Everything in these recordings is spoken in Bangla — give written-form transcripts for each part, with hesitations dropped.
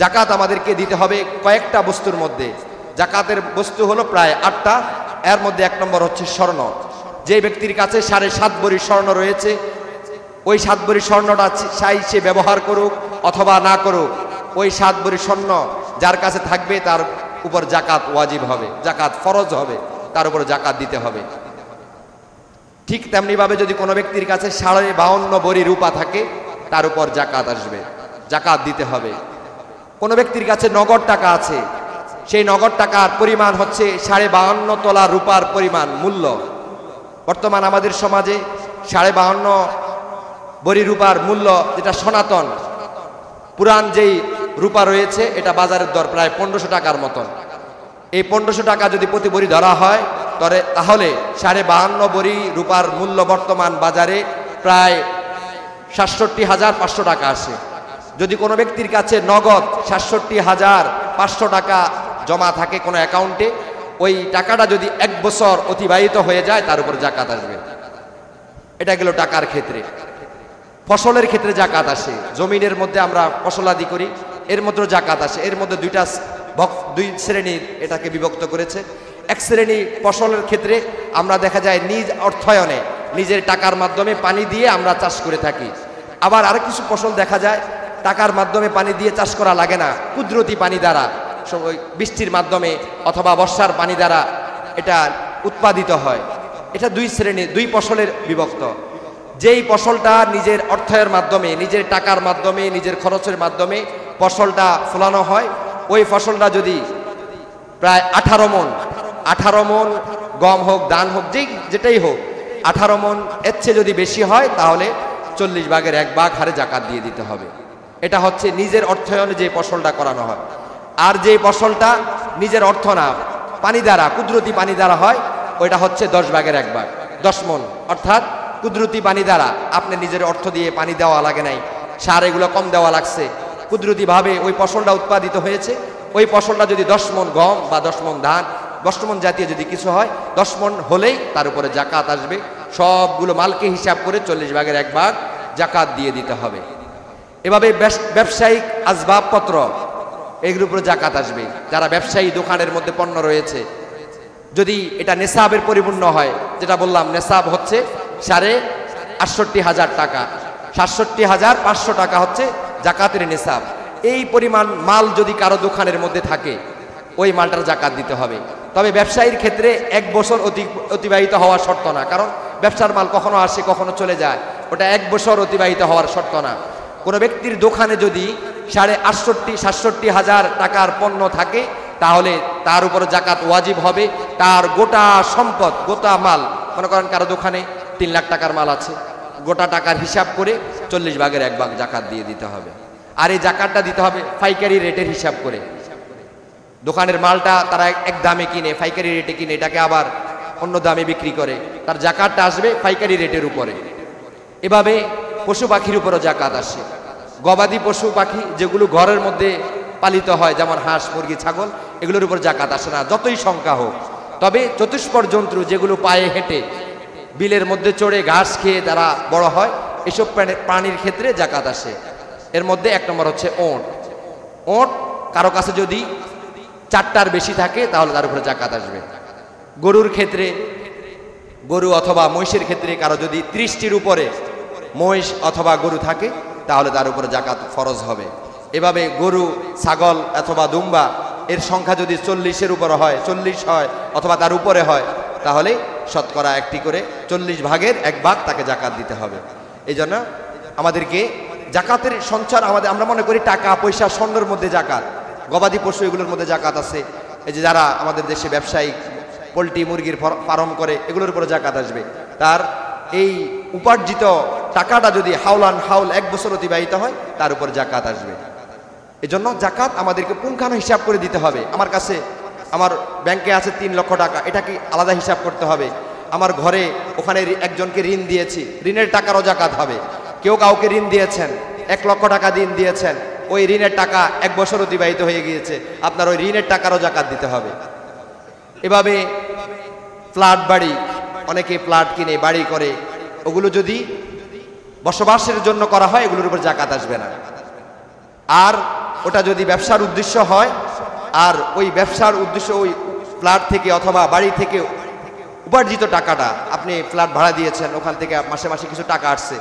জাকাত আমাদেরকে দিতে হবে কয়েকটা বস্তুর মধ্যে। জাকাতের বস্তু হলো প্রায় 8টা। এর মধ্যে 1 নম্বর হচ্ছে স্বর্ণ। যে ব্যক্তির কাছে 7.5 ভরি স্বর্ণ রয়েছে, ওই 7 ভরি স্বর্ণটা চাই সে ব্যবহার করুক অথবা না করুক, ওই 7 ভরি স্বর্ণ যার কাছে থাকবে তার উপর জাকাত ওয়াজিব হবে, জাকাত ফরজ হবে, তার উপর জাকাত দিতে হবে। ঠিক তেমনিভাবে যদি কোনো ব্যক্তির কাছে 52.5 ভরি রূপা থাকে, তার উপর জাকাত আসবে, জাকাত দিতে হবে। কোনো ব্যক্তির কাছে নগদ টাকা আছে, সেই নগদ টাকার পরিমাণ হচ্ছে 52.5 তোলা রূপার পরিমাণ মূল্য। বর্তমান আমাদের সমাজে 52.5 ভরি রূপার মূল্য, যেটা সনাতন পুরান যেই রূপা রয়েছে, এটা বাজারের দর প্রায় 1500 টাকার মতন। এই 1500 টাকা যদি প্রতি ভরি ধরা হয় তাহলে 52.5 ভরি রূপার মূল্য বর্তমান বাজারে প্রায় 67,500 টাকা আসে। যদি কোনো ব্যক্তির কাছে নগদ 67,500 টাকা জমা থাকে কোনো অ্যাকাউন্টে, ওই টাকাটা যদি 1 বছর অতিবাহিত হয়ে যায়, তার উপর জাকাত আসবে। এটা গেল টাকার ক্ষেত্রে। ফসলের ক্ষেত্রে জাকাত আসে। জমিনের মধ্যে আমরা ফসলাদি করি, এর মধ্যে জাকাত আসে। এর মধ্যে দুই শ্রেণীর এটাকে বিভক্ত করেছে। এক শ্রেণী ফসলের ক্ষেত্রে আমরা দেখা যায় নিজ অর্থায়নে, নিজের টাকার মাধ্যমে পানি দিয়ে আমরা চাষ করে থাকি। আবার আরেক কিছু ফসল দেখা যায় টাকার মাধ্যমে পানি দিয়ে চাষ করা লাগে না, কুদরতি পানি দ্বারা, বৃষ্টির মাধ্যমে অথবা বর্ষার পানি দ্বারা এটা উৎপাদিত হয়। এটা দুই শ্রেণীর, দুই ফসলের বিভক্ত। যেই ফসলটা নিজের অর্থের মাধ্যমে, নিজের টাকার মাধ্যমে, নিজের খরচের মাধ্যমে ফসলটা ফলানো হয়, ওই ফসলটা যদি প্রায় 18 মণ গম হোক, ধান হোক, যেটাই হোক, 18 মণ এর চেয়ে যদি বেশি হয়, তাহলে 40 ভাগের 1 ভাগ হারে জাকাত দিয়ে দিতে হবে। এটা হচ্ছে নিজের অর্থায়নে যে ফসলটা করানো হয়। আর যে ফসলটা নিজের অর্থ না, পানি দ্বারা, কুদরতি পানি দ্বারা হয়, ওইটা হচ্ছে 10 ভাগের 1 ভাগ, 10 মণ। অর্থাৎ কুদরতি পানি দ্বারা, আপনি নিজের অর্থ দিয়ে পানি দেওয়া লাগে নাই, সার এগুলো কম দেওয়া লাগছে, কুদরতিভাবে ওই ফসলটা উৎপাদিত হয়েছে। ওই ফসলটা যদি 10 মণ গম বা 10 মণ ধান, 10 মণ জাতীয় যদি কিছু হয়, 10 মণ হলেই তার উপরে জাকাত আসবে। সবগুলো মালকে হিসাব করে 40 ভাগের 1 ভাগ জাকাত দিয়ে দিতে হবে। এভাবে ব্যবসায়িক আসবাবপত্র, এগুলোর উপরে জাকাত আসবে। যারা ব্যবসায়ী দোকানের মধ্যে পণ্য রয়েছে, যদি এটা নেশাবের পরিপূর্ণ হয়, যেটা বললাম নেশাব হচ্ছে 68,500 টাকা, 67,500 টাকা হচ্ছে জাকাতের নেশাব। এই পরিমাণ মাল যদি কারো দোকানের মধ্যে থাকে, ওই মালটার জাকাত দিতে হবে। তবে ব্যবসায়ীর ক্ষেত্রে 1 বছর অতিবাহিত হওয়ার শর্ত না, কারণ ব্যবসার মাল কখনো আসে কখনো চলে যায়, ওটা 1 বছর অতিবাহিত হওয়ার শর্ত না। কোনো ব্যক্তির দোকানে যদি 68,000-67,000 টাকার পণ্য থাকে, তাহলে তার উপর জাকাত ওয়াজিব হবে। তার গোটা সম্পদ, গোটা মাল, মনে করেন কারো দোকানে 3 লাখ টাকার মাল আছে, গোটা টাকার হিসাব করে 40 ভাগের 1 ভাগ জাকাত দিয়ে দিতে হবে। আর এই জাকাতটা দিতে হবে পাইকারি রেটের হিসাব করে। দোকানের মালটা তারা এক দামে কিনে, পাইকারি রেটে কিনে, এটাকে আবার অন্য দামে বিক্রি করে, তার জাকাতটা আসবে পাইকারি রেটের উপরে। এভাবে পশু পাখির উপরও জাকাত আসে। গবাদি পশু পাখি যেগুলো ঘরের মধ্যে পালিত হয়, যেমন হাঁস, মুরগি, ছাগল, এগুলোর উপর জাকাত আসে না, যতই সংখ্যা হোক। তবে চতুষ্পদ জন্তু যেগুলো পায়ে হেঁটে, বিলের মধ্যে চড়ে ঘাস খেয়ে তারা বড় হয়, এসব প্রাণীর ক্ষেত্রে জাকাত আসে। এর মধ্যে 1 নম্বর হচ্ছে ওঁট। ওঁট কারো কাছে যদি 4টার বেশি থাকে, তাহলে তার উপরে জাকাত আসবে। গরুর ক্ষেত্রে, গরু অথবা মহিষের ক্ষেত্রে কারো যদি 30টির উপরে মহিষ অথবা গরু থাকে, তাহলে তার উপরে জাকাত ফরজ হবে। এভাবে গরু, ছাগল অথবা দুম্বা এর সংখ্যা যদি 40-এর উপরে হয়, 40 হয় অথবা তার উপরে হয়, তাহলে শতকরা 1টি করে 40 ভাগের 1 ভাগ তাকে জাকাত দিতে হবে। এই জন্য আমাদেরকে জাকাতের সঞ্চার, আমরা মনে করি টাকা পয়সা স্বর্ণের মধ্যে জাকাত, গবাদি পশু এগুলোর মধ্যে জাকাত আছে। এই যে যারা আমাদের দেশে ব্যবসায়িক পোলট্রি মুরগির ফার্ম করে, এগুলোর উপরে জাকাত আসবে। তার এই উপার্জিত টাকাটা যদি হাউলান হাউল 1 বছর অতিবাহিত হয়, তার উপর জাকাত আসবে। এজন্য জাকাত আমাদেরকে পুঙ্খানু হিসাব করে দিতে হবে। আমার কাছে, আমার ব্যাংকে আছে 3 লক্ষ টাকা, এটা কি আলাদা হিসাব করতে হবে। আমার ঘরে ওখানে একজনকে ঋণ দিয়েছি, ঋণের টাকারও জাকাত হবে। কেউ কাউকে ঋণ দিয়েছেন, 1 লক্ষ টাকা ঋণ দিয়েছেন, ওই ঋণের টাকা 1 বছর অতিবাহিত হয়ে গিয়েছে, আপনার ওই ঋণের টাকারও জাকাত দিতে হবে। এভাবে ফ্ল্যাট বাড়ি, অনেকে ফ্ল্যাট কিনে বাড়ি করে, ওগুলো যদি বসবাসের জন্য করা হয়, এগুলোর উপর জাকাত আসবে না। আর ওটা যদি ব্যবসার উদ্দেশ্য হয়, আর ওই ব্যবসার উদ্দেশ্য ওই ফ্ল্যাট থেকে অথবা বাড়ি থেকে উপার্জিত টাকাটা, আপনি ফ্ল্যাট ভাড়া দিয়েছেন, ওখান থেকে মাসে মাসে কিছু টাকা আসছে,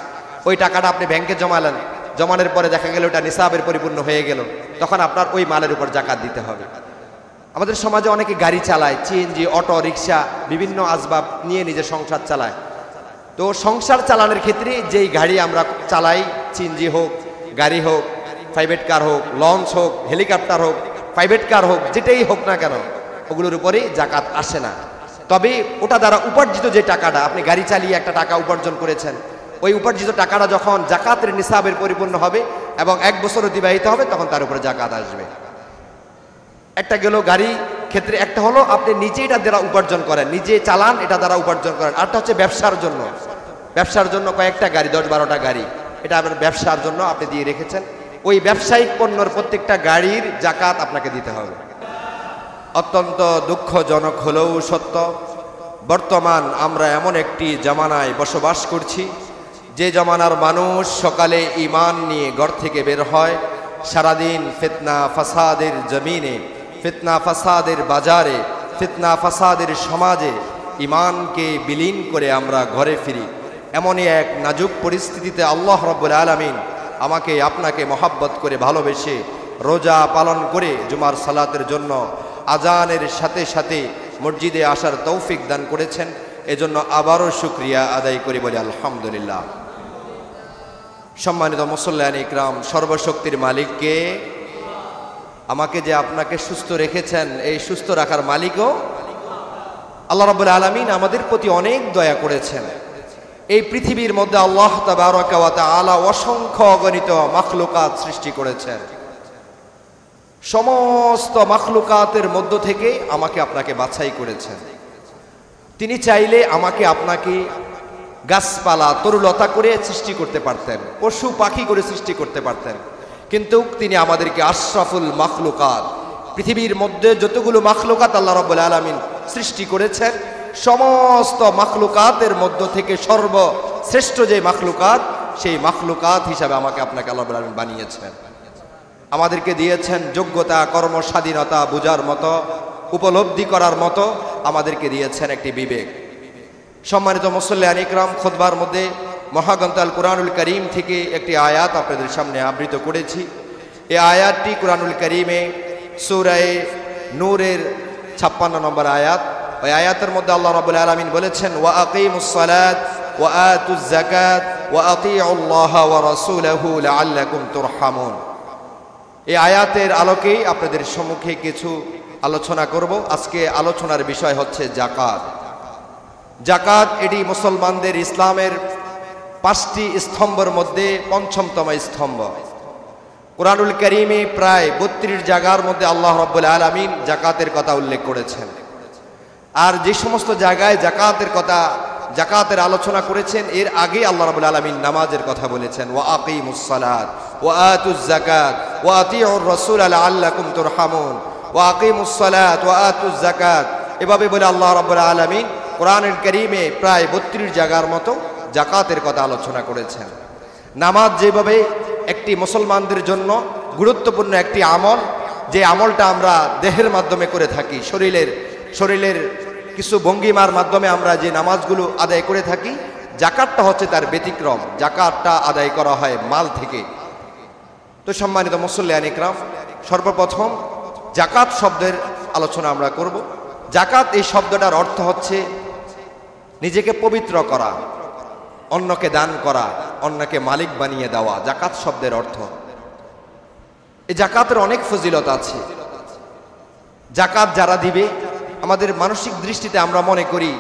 ওই টাকাটা আপনি ব্যাংকে জমালেন, জমানোর পরে দেখা গেল ওটা নিসাবের পরিপূর্ণ হয়ে গেল, তখন আপনার ওই মালের উপর জাকাত দিতে হবে। আমাদের সমাজে অনেকে গাড়ি চালায়, সিএনজি, অটো রিক্সা, বিভিন্ন আসবাব নিয়ে নিজের সংসার চালায়। তো সংসার চালানোর ক্ষেত্রে যেই গাড়ি আমরা চালাই, সিএনজি হোক, গাড়ি হোক, প্রাইভেট কার হোক, লঞ্চ হোক, হেলিকপ্টার হোক, প্রাইভেট কার হোক, যেটাই হোক না কেন, ওগুলোর উপরে জাকাত আসে না। তবে ওটা দ্বারা উপার্জিত যে টাকাটা, আপনি গাড়ি চালিয়ে একটা টাকা উপার্জন করেছেন, ওই উপার্জিত টাকাটা যখন জাকাতের নিসাবের পরিপূর্ণ হবে এবং 1 বছর অতিবাহিত হবে, তখন তার উপরে জাকাত আসবে। একটা গেল গাড়ি ক্ষেত্রে, একটা হলো আপনি নিজে এটা দ্বারা উপার্জন করেন, নিজে চালান, এটা দ্বারা উপার্জন করেন। আরটা হচ্ছে ব্যবসার জন্য, ব্যবসার জন্য কয়েকটা গাড়ি, 10-12টা গাড়ি, এটা আপনার ব্যবসার জন্য আপনি দিয়ে রেখেছেন। ওই ব্যবসায়িক পণ্যর প্রত্যেকটা গাড়ির জাকাত আপনাকে দিতে হবে। অত্যন্ত দুঃখজনক হলেও সত্য, বর্তমান আমরা এমন একটি জামানায় বসবাস করছি, যে জামানার মানুষ সকালে ঈমান নিয়ে ঘর থেকে বের হয়, সারাদিন ফিতনা ফাসাদের জমিনে, ফিতনা ফাসাদের বাজারে, ফিতনা ফাসাদের সমাজে ঈমানকে বিলীন করে আমরা ঘরে ফিরি। এমনই এক নাজুক পরিস্থিতিতে আল্লাহ রাব্বুল আলামিন আমাকে আপনাকে মহাব্বত করে ভালোবেসে রোজা পালন করে জুমার সালাতের জন্য আজানের সাথে সাথে মসজিদে আসার তৌফিক দান করেছেন। এজন্য আবারও শুকরিয়া আদায় করি, বলি আলহামদুলিল্লাহ। সম্মানিত মুসল্লিয়ান ইকরাম, সর্বশক্তির মালিককে, আমাকে যে আপনাকে সুস্থ রেখেছেন, এই সুস্থ রাখার মালিকও আল্লাহ রাব্বুল আলামিন আমাদের প্রতি অনেক দয়া করেছেন। এই পৃথিবীর মধ্যে আল্লাহ তাবারাকা ওয়া তাআলা অসংখ্য অগণিত মাখলুকাত সৃষ্টি করেছেন। সমস্ত মাখলুকাতের মধ্য থেকে আমাকে আপনাকে বাছাই করেছেন। তিনি চাইলে আমাকে আপনাকে গাছপালা তরুলতা করে সৃষ্টি করতে পারতেন, পশু পাখি করে সৃষ্টি করতে পারতেন, কিন্তু তিনি আমাদেরকে আশরাফুল মাখলুকাত, পৃথিবীর মধ্যে যতগুলো মাখলুকাত আল্লাহ রাব্বুল আলামিন সৃষ্টি করেছেন, সমস্ত মাখলুকাতের মধ্য থেকে সর্বশ্রেষ্ঠ যে মাখলুকাত, সেই মাখলুকাত হিসাবে আমাকে আপনাকে আল্লাহ রাব্বুল আলামিন বানিয়েছেন। আমাদেরকে দিয়েছেন যোগ্যতা, কর্ম স্বাধীনতা বুঝার মতো, উপলব্ধি করার মতো আমাদেরকে দিয়েছেন একটি বিবেক। সম্মানিত মুসল্লিয়ান ইকরাম, খুতবার মধ্যে মহাগ্রন্থ আল কুরআনুল কারীম থেকে একটি আয়াত আপনাদের সামনে আবৃত করেছি। এই আয়াতটি কুরআনুল কারীমে সূরা নূরের 56 নম্বর আয়াত। ওই আয়াতের মধ্যে আল্লাহ রাব্বুল আলামিন বলেছেন, ওয়া আকিমুস সালাত ওয়া আতুজ যাকাত ওয়া আতিউল্লাহা ওয়া রাসূলাহু লাআল্লাকুম তুরহামুন। এই আয়াতের আলোকেই আপনাদের সম্মুখে কিছু আলোচনা করব। আজকে আলোচনার বিষয় হচ্ছে জাকাত। জাকাত এটি মুসলমানদের ইসলামের 5টি স্তম্ভের মধ্যে 5ম স্তম্ভ। কুরআনুল কারীমে প্রায় 32 জায়গার মধ্যে আল্লাহ রাব্বুল আলামিন জাকাতের কথা উল্লেখ করেছেন। আর যে সমস্ত জায়গায় জাকাতের আলোচনা করেছেন, এর আগে আল্লাহ রাব্বুল আলামিন নামাজের কথা বলেছেন, ওয়া আকিমুস সালাত ওয়া আতুজ যাকাত ওয়া আতিউর রাসূল লাআল্লাকুম তুরহামুন, ওয়া আকিমুস সালাত ওয়া আতুজ যাকাত। এভাবে বলে আল্লাহ রাব্বুল আলামিন কোরআনুল কারীমে প্রায় 32 জায়গার মতো জাকাতের কথা আলোচনা করেছেন। নামাজ যেভাবে একটি মুসলমানদের জন্য গুরুত্বপূর্ণ একটি আমল, যে আমলটা আমরা দেহের মাধ্যমে করে থাকি, শরীরের কিছু ভঙ্গিমার মাধ্যমে আমরা যে নামাজগুলো আদায় করে থাকি, জাকাতটা হচ্ছে তার ব্যতিক্রম। জাকাতটা আদায় করা হয় মাল থেকে। তো সম্মানিত মুসল্লিয়ান ইকরাম, সর্বপ্রথম জাকাত শব্দের আলোচনা আমরা করব। জাকাত এই শব্দটার অর্থ হচ্ছে নিজেকে পবিত্র করা, অন্যকে দান করা, অন্যকে মালিক বানিয়ে দেওয়া, জাকাত শব্দের অর্থ। এই জাকাতের অনেক ফজিলত আছে। জাকাত যারা দিবে, আমাদের মানসিক দৃষ্টিতে আমরা মনে করি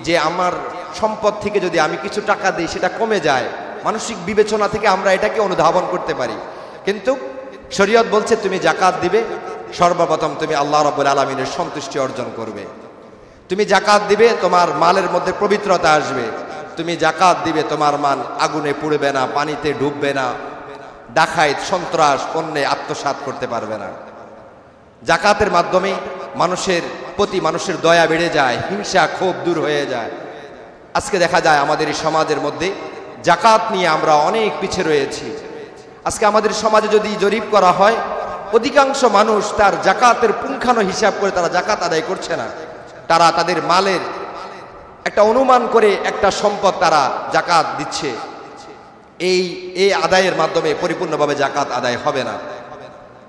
যে আমার সম্পদ থেকে যদি আমি কিছু টাকা দিই সেটা কমে যায়, মানসিক বিবেচনা থেকে আমরা এটাকে অনুধাবন করতে পারি। কিন্তু শরীয়ত বলছে তুমি জাকাত দিবে, সর্বপ্রথম তুমি আল্লাহ রাব্বুল আলামিনের সন্তুষ্টি অর্জন করবে। তুমি জাকাত দিবে, তোমার মালের মধ্যে পবিত্রতা আসবে। তুমি জাকাত দিবে, তোমার মাল আগুনে পুড়বে না, পানিতে ডুববে না, ডাকাত সন্ত্রাস পণ্যে আত্মসাৎ করতে পারবে না। জাকাতের মাধ্যমে মানুষের প্রতি মানুষের দয়া বেড়ে যায়, হিংসা ক্ষোভ দূর হয়ে যায়। আজকে দেখা যায় আমাদের এই সমাজের মধ্যে জাকাত নিয়ে আমরা অনেক পিছিয়ে রয়েছি। আজকে আমাদের সমাজে যদি জরিপ করা হয়, অধিকাংশ মানুষ তার জাকাতের পুঙ্খানো হিসাব করে তারা জাকাত আদায় করছে না। তারা তাদের মালের একটা অনুমান করে একটা সম্পদ তারা জাকাত দিচ্ছে। এই আদায়ের মাধ্যমে পরিপূর্ণভাবে জাকাত আদায় হবে না।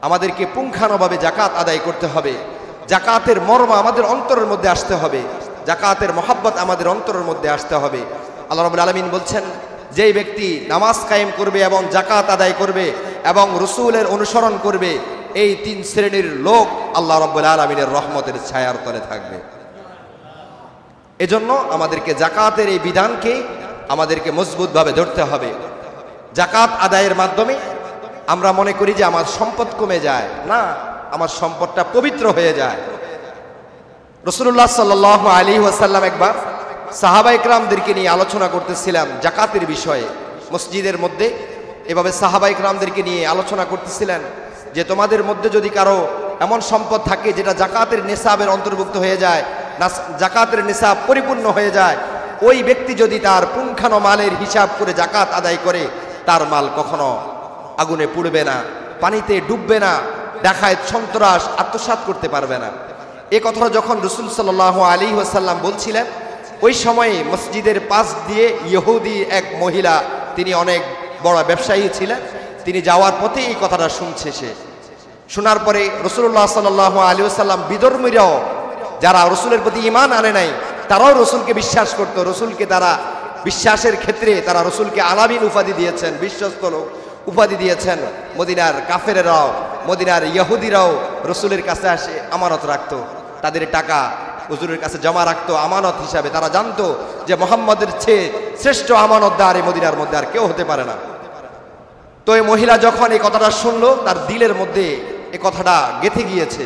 আমাদেরকে পুঙ্খানুভাবে জাকাত আদায় করতে হবে। জাকাতের মর্ম আমাদের অন্তরের মধ্যে আসতে হবে। জাকাতের মহাব্বত আমাদের অন্তরের মধ্যে আসতে হবে। আল্লাহ রাব্বুল আলামিন বলছেন, যেই ব্যক্তি নামাজ কায়েম করবে এবং জাকাত আদায় করবে এবং রাসূলের অনুসরণ করবে, এই তিন শ্রেণীর লোক আল্লাহ রাব্বুল আলামিনের রহমতের ছায়ার তলে থাকবে। এজন্য আমাদেরকে জাকাতের এই বিধানকে আমাদেরকে মজবুতভাবে ধরতে হবে। জাকাত আদায়ের মাধ্যমে আমরা মনে করি যে আমার সম্পদ কমে যায়, না, আমার সম্পদটা পবিত্র হয়ে যায়। রাসূলুল্লাহ সাল্লাল্লাহু আলাইহি ওয়াসাল্লাম একবার সাহাবায়ে কেরামদেরকে নিয়ে আলোচনা করতেছিলাম জাকাতের বিষয়ে মসজিদের মধ্যে। এভাবে সাহাবায়ে কেরামদেরকে নিয়ে আলোচনা করতেছিলেন যে তোমাদের মধ্যে যদি কারো এমন সম্পদ থাকে যেটা জাকাতের নিসাবের অন্তর্ভুক্ত হয়ে যায়, জাকাতের নিসাব পরিপূর্ণ হয়ে যায়, ওই ব্যক্তি যদি তার পুঙ্খানো মালের হিসাব করে জাকাত আদায় করে, তার মাল কখনো আগুনে পুড়বে না, পানিতে ডুববে না, ডাকায়েত সন্ত্রাস আত্মসাৎ করতে পারবে না। এই কথাটা যখন রাসূল সাল্লাল্লাহু আলাইহি ওয়াসাল্লাম বলছিলেন, ওই সময়ে মসজিদের পাশ দিয়ে ইহুদি এক মহিলা, তিনি অনেক বড় ব্যবসায়ী ছিলেন, তিনি যাওয়ার পথে এই কথাটা শুনছে। সে শোনার পরে রাসূলুল্লাহ সাল্লাল্লাহু আলাইহি ওয়াসাল্লাম বিধর্মীরাও, যারা রসুলের প্রতি ঈমান আনে নাই, তারাও রসুলকে বিশ্বাস করত। রসুলকে তারা বিশ্বাসের ক্ষেত্রে তারা রসুলকে আলামিন উপাধি দিয়েছেন, বিশ্বস্ত লোক উপাধি দিয়েছেন। মদিনার কাফেরেরাও, মদিনার ইহুদিরাও রসুলের কাছে আসে আমানত রাখত, তাদের টাকা হুজুরের কাছে জমা রাখতো আমানত হিসাবে। তারা জানতো যে মুহাম্মদের চেয়ে শ্রেষ্ঠ আমানতদার এই মদিনার মধ্যে আর কেউ হতে পারে না। তো এই মহিলা যখন এই কথাটা শুনলো, তার দিলের মধ্যে এই কথাটা গেঁথে গিয়েছে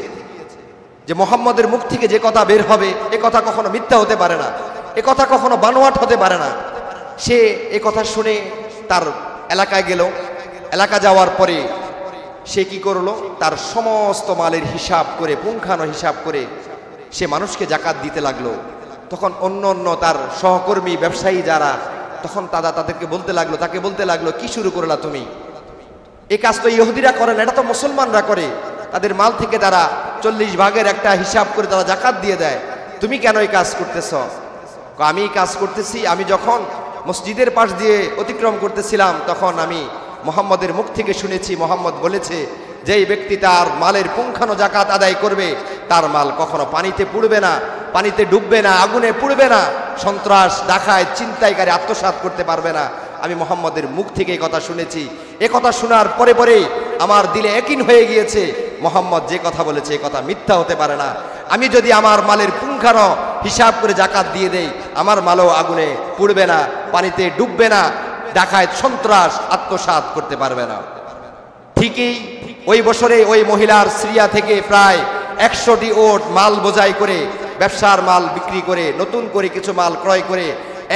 যে মুহাম্মদের মুখ থেকে যে কথা বের হবে, এ কথা কখনো মিথ্যা হতে পারে না, এ কথা কখনো বানোয়াট হতে পারে না। সে এ কথা শুনে তার এলাকায় গেল। এলাকা যাওয়ার পরে সে কি করলো, তার সমস্ত মালের হিসাব করে, পুঙ্খানো হিসাব করে সে মানুষকে জাকাত দিতে লাগলো। তখন অন্য অন্য তার সহকর্মী ব্যবসায়ী যারা, তখন তাদেরকে বলতে লাগলো, তাকে বলতে লাগলো, কি শুরু করলা তুমি? এই কাজ তো ইহুদিরা করে না, এটা তো মুসলমানরা করে। তাদের মাল থেকে তারা 40 ভাগের একটা হিসাব করে তারা জাকাত দিয়ে দেয়, তুমি কেন এই কাজ করতেছ? আমি এই কাজ করতেছি, আমি যখন মসজিদের পাশ দিয়ে অতিক্রম করতেছিলাম, তখন আমি মুহাম্মদের মুখ থেকে শুনেছি, মুহাম্মদ বলেছে যে এই ব্যক্তি তার মালের পুঙ্খানো জাকাত আদায় করবে, তার মাল কখনো পানিতে পুড়বে না, পানিতে ডুববে না, আগুনে পুড়বে না, সন্ত্রাস, ডাকায়েত, ছিনতাইকারী আত্মসাৎ করতে পারবে না। আমি মুহাম্মদের মুখ থেকে এই কথা শুনেছি। এ কথা শোনার পরে পরে আমার দিলে ইয়াকিন হয়ে গিয়েছে, মুহাম্মদ যে কথা বলেছে এ কথা মিথ্যা হতে পারে না। আমি যদি আমার মালের পুঙ্খানো হিসাব করে জাকাত দিয়ে দেই, আমার মালও আগুনে পুড়বে না, পানিতে ডুববে না, ডাকায়েত সন্ত্রাস আত্মসাৎ করতে পারবে না। ঠিকই ওই বছরে ওই মহিলার সিরিয়া থেকে প্রায় 100টি ওট মাল বোঝাই করে, ব্যবসার মাল বিক্রি করে, নতুন করে কিছু মাল ক্রয় করে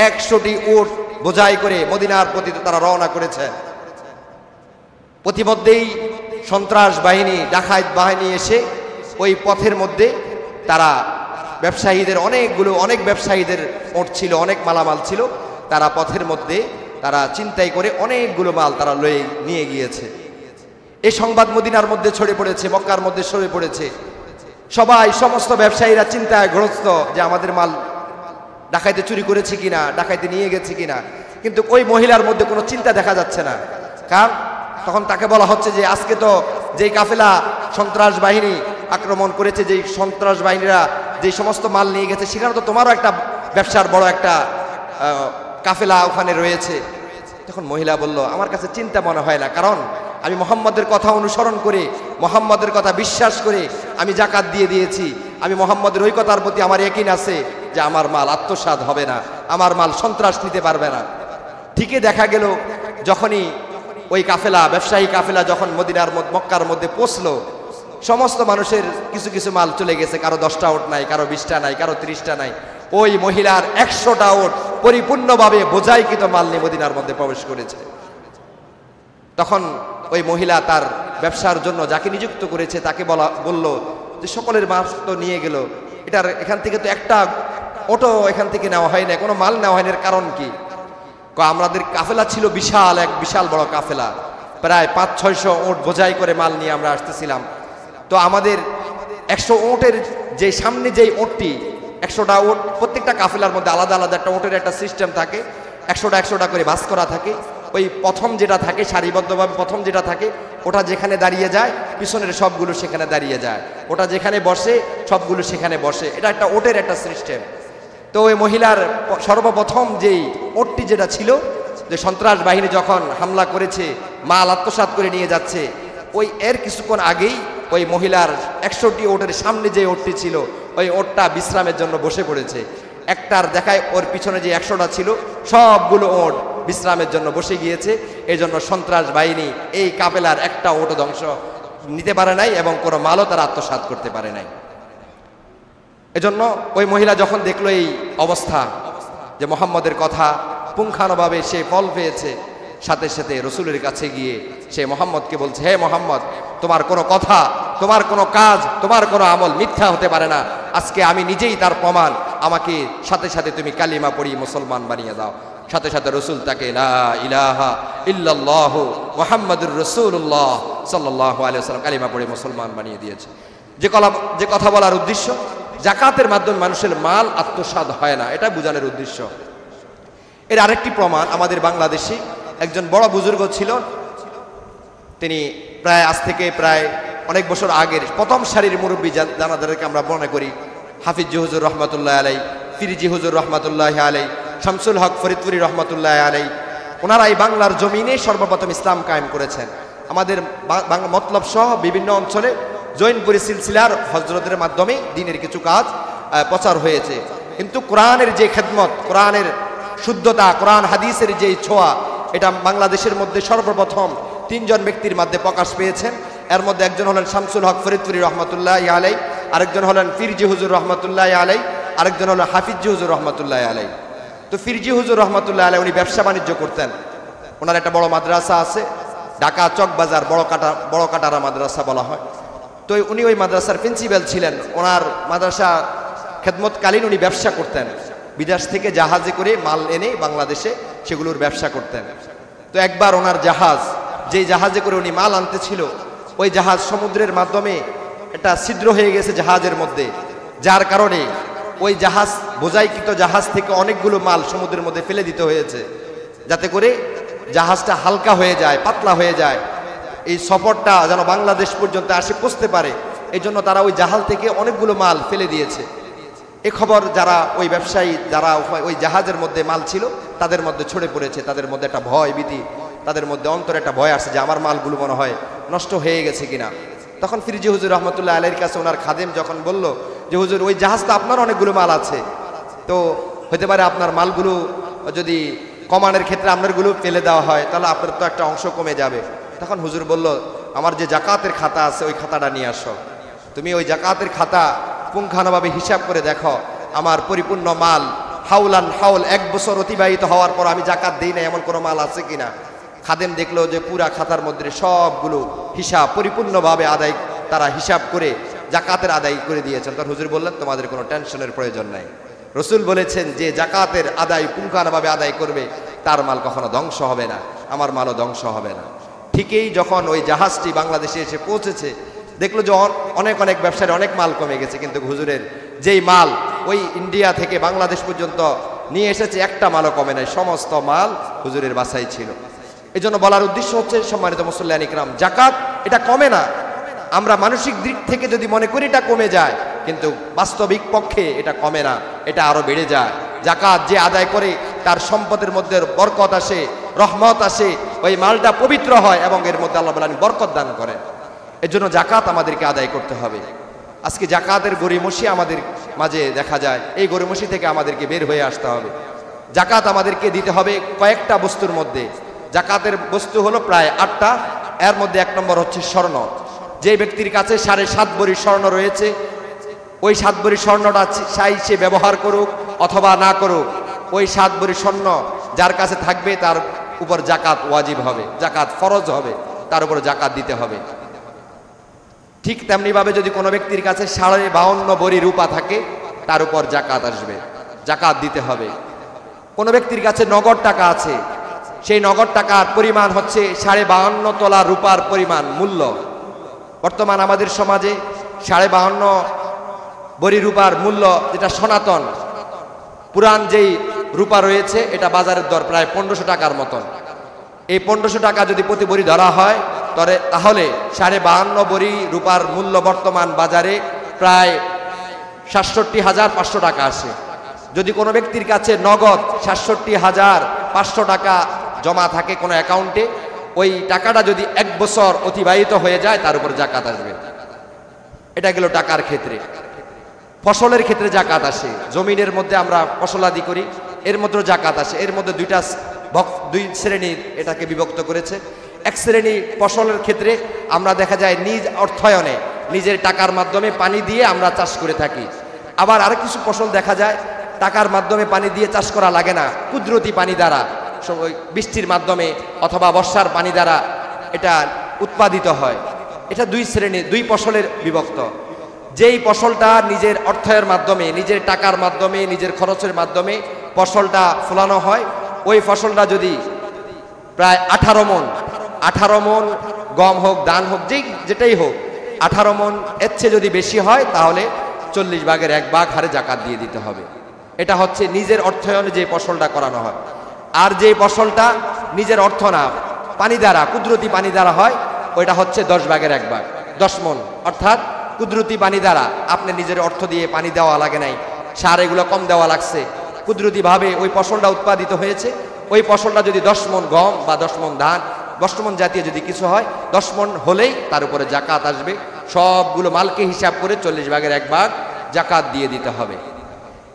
100টি ওট বোঝাই করে মদিনার প্রতি তারা রওনা করেছে। প্রতিমধ্যেই সন্ত্রাস বাহিনী, ডাকায়েত বাহিনী এসে ওই পথের মধ্যে তারা ব্যবসায়ীদের অনেক ব্যবসায়ীদের ওট ছিল, অনেক মালামাল ছিল, তারা পথের মধ্যে তারা চিন্তাই করে অনেকগুলো মাল তারা লয়ে নিয়ে গিয়েছে। এই সংবাদ মদিনার মধ্যে ছড়িয়ে পড়েছে, মক্কার মধ্যে ছড়িয়ে পড়েছে। সবাই, সমস্ত ব্যবসায়ীরা চিন্তায় গ্রস্ত যে আমাদের মাল ডাকাইতে চুরি করেছে কিনা, ডাকাইতে নিয়ে গেছে কিনা। কিন্তু ওই মহিলার মধ্যে কোনো চিন্তা দেখা যাচ্ছে না। কারণ তখন তাকে বলা হচ্ছে যে আজকে তো যেই কাফেলা সন্ত্রাস বাহিনী আক্রমণ করেছে, যেই সন্ত্রাস বাহিনীরা যে সমস্ত মাল নিয়ে গেছে, সেখানে তো তোমারও একটা ব্যবসার বড় একটা কাফেলা ওখানে রয়েছে। তখন মহিলা বলল, আমার কাছে চিন্তা মনে হয় না, কারণ আমি মুহাম্মদের কথা অনুসরণ করে, মুহাম্মদের কথা বিশ্বাস করে আমি জাকাত দিয়ে দিয়েছি। আমি মুহাম্মদের ওই কথার প্রতি আমার ইয়াকিন আছে যে আমার মাল আত্মসাৎ হবে না, আমার মাল সন্ত্রাস নিতে পারবে না। ঠিকই দেখা গেল যখনই ওই কাফেলা, ব্যবসায়ী কাফেলা যখন মদিনার মক্কার মধ্যে পৌঁছলো, সমস্ত মানুষের কিছু কিছু মাল চলে গেছে। কারো 10টা ওট নাই, কারো 20টা নাই, কারো 30টা নাই। ওই মহিলার 100টা ওট পরিপূর্ণভাবে বোঝাইকৃত মাল নিয়ে মদিনার মধ্যে প্রবেশ করেছে। তখন ওই মহিলা তার ব্যবসার জন্য যাকে নিযুক্ত করেছে তাকে বলল যে সকলের মাল তো নিয়ে গেল, এখান থেকে তো একটা অটো এখান থেকে নেওয়া হয় না, কোনো মাল নেওয়া হয়নি, এর কারণ কি? আমাদের কাফেলা ছিল বিশাল বড় কাফেলা, প্রায় 500-600 উট বোঝাই করে মাল নিয়ে আমরা আসতেছিলাম। তো আমাদের 100 উটের যে সামনে যেই উটটি 100টা উট, প্রত্যেকটা কাফেলার মধ্যে আলাদা আলাদা একটা উটের একটা সিস্টেম থাকে, 100টা করে বাস করা থাকে। ওই প্রথম যেটা থাকে সারিবদ্ধভাবে প্রথম যেটা থাকে ওটা যেখানে দাঁড়িয়ে যায় পিছনের সবগুলো সেখানে দাঁড়িয়ে যায়, ওটা যেখানে বসে সবগুলো সেখানে বসে, এটা একটা ওটের একটা সিস্টেম। তো ওই মহিলার সর্বপ্রথম যেই ওটটি যেটা ছিল, যে সন্ত্রাস বাহিনী যখন হামলা করেছে মাল আত্মসাৎ করে নিয়ে যাচ্ছে, ওই এর কিছুক্ষণ আগেই ওই মহিলার 100টি ওটের সামনে যে ওটটি ছিল ওই ওটটা বিশ্রামের জন্য বসে পড়েছে। একটার দেখায় ওর পিছনে যে 100টা ছিল সবগুলো ওট বিশ্রামের জন্য বসে গিয়েছে। এই জন্য সন্ত্রাস বাহিনী এই কাফেলার একটা ওট ধ্বংস নিতে পারে নাই এবং কোনো মালও তারা আত্মসাৎ করতে পারে নাই। এজন্য ওই মহিলা যখন দেখলো এই অবস্থা, যে মোহাম্মদের কথা পুঙ্খানুভাবে সে ফল পেয়েছে, সাথে সাথে রসুলের কাছে গিয়ে সে মোহাম্মদকে বলছে, হে মোহাম্মদ, তোমার কোনো কথা, তোমার কোনো কাজ, তোমার কোনো আমল মিথ্যা হতে পারে না। আজকে আমি নিজেই তার প্রমাণ, আমাকে সাথে সাথে তুমি কালিমা পড়ি মুসলমান বানিয়ে দাও। সাথে সাথে রসুল তাকে লা ইলাহা ইল্লাল্লাহু মুহাম্মাদুর রাসূলুল্লাহ সাল্লাল্লাহু আলাইহি ওয়াসাল্লাম কালিমা পড়ে মুসলমান বানিয়ে দিয়েছে। যে কথা বলার উদ্দেশ্য, জাকাতের মাধ্যমে মানুষের মাল আত্মসাৎ হয় না, এটা বোঝানোর উদ্দেশ্য। এর আরেকটি প্রমাণ, আমাদের বাংলাদেশে একজন বড় বুজুর্গ ছিল, তিনি প্রায় আজ থেকে প্রায় অনেক বছর আগের প্রথম সারির মুরব্বী জানাদেরকে আমরা মনে করি, হাফিজ হুজুর রহমতুল্লাহ আলাই, ফিরজি হুজুর রহমতুল্লাহ আলাই, শামসুল হক ফরিদপুরি রহমতুল্লাহ আলাই, ওনারা এই বাংলার জমিনে সর্বপ্রথম ইসলাম কায়েম করেছেন। আমাদের মতলব সহ বিভিন্ন অঞ্চলে জৈনপুরি সিলসিলার হজরতের মাধ্যমে দ্বীনের কিছু কাজ প্রচার হয়েছে। কিন্তু কোরআনের যে খেদমত, কোরআনের শুদ্ধতা, কোরআন হাদিসের যে ছোঁয়া, এটা বাংলাদেশের মধ্যে সর্বপ্রথম 3 জন ব্যক্তির মধ্যে প্রকাশ পেয়েছেন। এর মধ্যে একজন হলেন শামসুল হক ফরিদপুরি রহমতুল্লাহ আলাই, আরেকজন হলেন ফিরজি হুজুর রহমতুল্লাহ আলাই, আরেকজন হলেন হাফিজ হুজুর রহমতুল্লাহ আলাই। তো ফিরজি হুজুর রহমতুল্লাহ আলাই উনি ব্যবসা বাণিজ্য করতেন। ওনার একটা বড় মাদ্রাসা আছে, ঢাকা চকবাজার বড় কাটারা মাদ্রাসা বলা হয়। তো উনি ওই মাদ্রাসার প্রিন্সিপাল ছিলেন। ওনার মাদ্রাসা খেদমতকালীন উনি ব্যবসা করতেন, বিদেশ থেকে জাহাজে করে মাল এনে বাংলাদেশে সেগুলোর ব্যবসা করতেন। তো একবার ওনার জাহাজ, যেই জাহাজে করে উনি মাল আনতেছিল, ওই জাহাজ সমুদ্রের মাধ্যমে একটা ছিদ্র হয়ে গেছে জাহাজের মধ্যে, যার কারণে ওই জাহাজ, বোঝাইকৃত জাহাজ থেকে অনেকগুলো মাল সমুদ্রের মধ্যে ফেলে দিতে হয়েছে, যাতে করে জাহাজটা হালকা হয়ে যায়, পাতলা হয়ে যায়, এই সফরটা যেন বাংলাদেশ পর্যন্ত আসে পৌঁছতে পারে। এই জন্য তারা ওই জাহাজ থেকে অনেকগুলো মাল ফেলে দিয়েছে। এ খবর যারা ওই ব্যবসায়ী, যারা ওই জাহাজের মধ্যে মাল ছিল, তাদের মধ্যে ছড়ে পড়েছে। তাদের মধ্যে একটা ভয় ভীতি, তাদের মধ্যে অন্তরে একটা ভয় আসছে যে আমার মালগুলো মনে হয় নষ্ট হয়ে গেছে কিনা। তখন ফিরজি হুজুর রহমতুল্লাহ আলাইহির কাছে ওনার খাদেম যখন বলল যে হুজুর, ওই জাহাজটা আপনার অনেকগুলো মাল আছে, তো হতে পারে আপনার মালগুলো যদি কমানোর ক্ষেত্রে আপনারগুলো ফেলে দেওয়া হয় তাহলে আপনার তো একটা অংশ কমে যাবে। তখন হুজুর বলল, আমার যে জাকাতের খাতা আছে ওই খাতাটা নিয়ে আসো। তুমি ওই জাকাতের খাতা পুঙ্খানুভাবে হিসাব করে দেখো, আমার পরিপূর্ণ মাল হাউলান হাউল 1 বছর অতিবাহিত হওয়ার পর আমি জাকাত দিই না এমন কোনো মাল আছে কিনা। খাদেম দেখলো যে পুরা খাতার মধ্যে সবগুলো হিসাব পরিপূর্ণভাবে আদায়, তারা হিসাব করে জাকাতের আদায় করে দিয়েছেন। তখন হুজুর বললেন, তোমাদের কোনো টেনশনের প্রয়োজন নাই। রসুল বলেছেন যে জাকাতের আদায় পুঙ্খানুভাবে আদায় করবে তার মাল কখনো ধ্বংস হবে না, আমার মালও ধ্বংস হবে না। ঠিকই যখন ওই জাহাজটি বাংলাদেশে এসে পৌঁছেছে, দেখলো যে অনেক ব্যবসায়ী অনেক মাল কমে গেছে, কিন্তু হুজুরের যেই মাল ওই ইন্ডিয়া থেকে বাংলাদেশ পর্যন্ত নিয়ে এসেছে একটা মালও কমে নাই, সমস্ত মাল হুজুরের বাসায় ছিল। এই জন্য বলার উদ্দেশ্য হচ্ছে, সম্মানিত মুসল্লিয়ান ইকরাম, জাকাত এটা কমে না। আমরা মানসিক দিক থেকে যদি মনে করি এটা কমে যায়, কিন্তু বাস্তবিক পক্ষে এটা কমে না, এটা আরো বেড়ে যায়। জাকাত যে আদায় করে তার সম্পদের মধ্যে বরকত আসে, রহমত আসে, ওই মালটা পবিত্র হয় এবং এর মধ্যে আল্লাহ তাআলা বরকত দান করেন। এর জন্য জাকাত আমাদেরকে আদায় করতে হবে। আজকে জাকাতের গরিমসি আমাদের মাঝে দেখা যায়, এই গরিমসি থেকে আমাদেরকে বের হয়ে আসতে হবে। জাকাত আমাদেরকে দিতে হবে কয়েকটা বস্তুর মধ্যে। জাকাতের বস্তু হলো প্রায় 8টা। এর মধ্যে 1 নম্বর হচ্ছে স্বর্ণ। যে ব্যক্তির কাছে 7.5 ভরি স্বর্ণ রয়েছে, ওই 7 ভরি স্বর্ণটা চাই সে ব্যবহার করুক অথবা না করুক, ওই 7 ভরি স্বর্ণ যার কাছে থাকবে তার উপর জাকাত ওয়াজিব হবে, জাকাত ফরজ হবে, তার উপর জাকাত দিতে হবে। ঠিক তেমনি ভাবে যদি কোনো ব্যক্তির কাছে 52.5 ভরি রূপা থাকে, তার উপর জাকাত আসবে, জাকাত দিতে হবে। কোনো ব্যক্তির কাছে নগদ টাকা আছে সেই নগদ টাকার পরিমাণ হচ্ছে 52.5 তোলা রূপার পরিমাণ মূল্য। বর্তমান আমাদের সমাজে 52.5 ভরি রূপার মূল্য, যেটা সনাতন পুরান যেই রূপা রয়েছে, এটা বাজারের দর প্রায় 1500 টাকার মতন। এই 1500 টাকা যদি প্রতি ভরি ধরা হয় তাহলে 52.5 ভরি রূপার মূল্য বর্তমান বাজারে প্রায় 67,500 টাকা আসে। যদি কোনো ব্যক্তির কাছে নগদ 67,500 টাকা জমা থাকে কোনো অ্যাকাউন্টে, ওই টাকাটা যদি 1 বছর অতিবাহিত হয়ে যায় তার উপর জাকাত আসবে। এটা গেল টাকার ক্ষেত্রে। ফসলের ক্ষেত্রে জাকাত আসে। জমিনের মধ্যে আমরা ফসলাদি করি, এর মধ্যে জাকাত আসে। এর মধ্যে দুই শ্রেণীর এটাকে বিভক্ত করেছে। এক শ্রেণী ফসলের ক্ষেত্রে আমরা দেখা যায় নিজ অর্থায়নে নিজের টাকার মাধ্যমে পানি দিয়ে আমরা চাষ করে থাকি। আবার আরো কিছু ফসল দেখা যায় টাকার মাধ্যমে পানি দিয়ে চাষ করা লাগে না, কুদরতি পানি দ্বারা, বৃষ্টির মাধ্যমে অথবা বর্ষার পানি দ্বারা এটা উৎপাদিত হয়। এটা দুই শ্রেণী, দুই ফসলের বিভক্ত। যেই ফসলটা নিজের অর্থের মাধ্যমে, নিজের টাকার মাধ্যমে, নিজের খরচের মাধ্যমে ফসলটা ফলানো হয়, ওই ফসলটা যদি প্রায় 18 মণ গম হোক, ধান হোক, যেটাই হোক, 18 মণ এর চেয়ে যদি বেশি হয় তাহলে 40 ভাগের 1 ভাগ হারে জাকাত দিয়ে দিতে হবে। এটা হচ্ছে নিজের অর্থায়নে যে ফসলটা করানো হয়। আর যে ফসলটা নিজের অর্থ না, পানি দ্বারা, কুদরতি পানি দ্বারা হয়, ওইটা হচ্ছে 10 ভাগের 1 ভাগ, 10 মণ। অর্থাৎ কুদরতি পানি দ্বারা, আপনি নিজের অর্থ দিয়ে পানি দেওয়া লাগে নাই, সার এগুলো কম দেওয়া লাগছে, কুদরতিভাবে ওই ফসলটা উৎপাদিত হয়েছে। ওই ফসলটা যদি 10 মণ গম বা 10 মণ ধান, 10 মণ জাতীয় যদি কিছু হয়, 10 মণ হলেই তার উপরে জাকাত আসবে। সবগুলো মালকে হিসাব করে 40 ভাগের 1 ভাগ জাকাত দিয়ে দিতে হবে।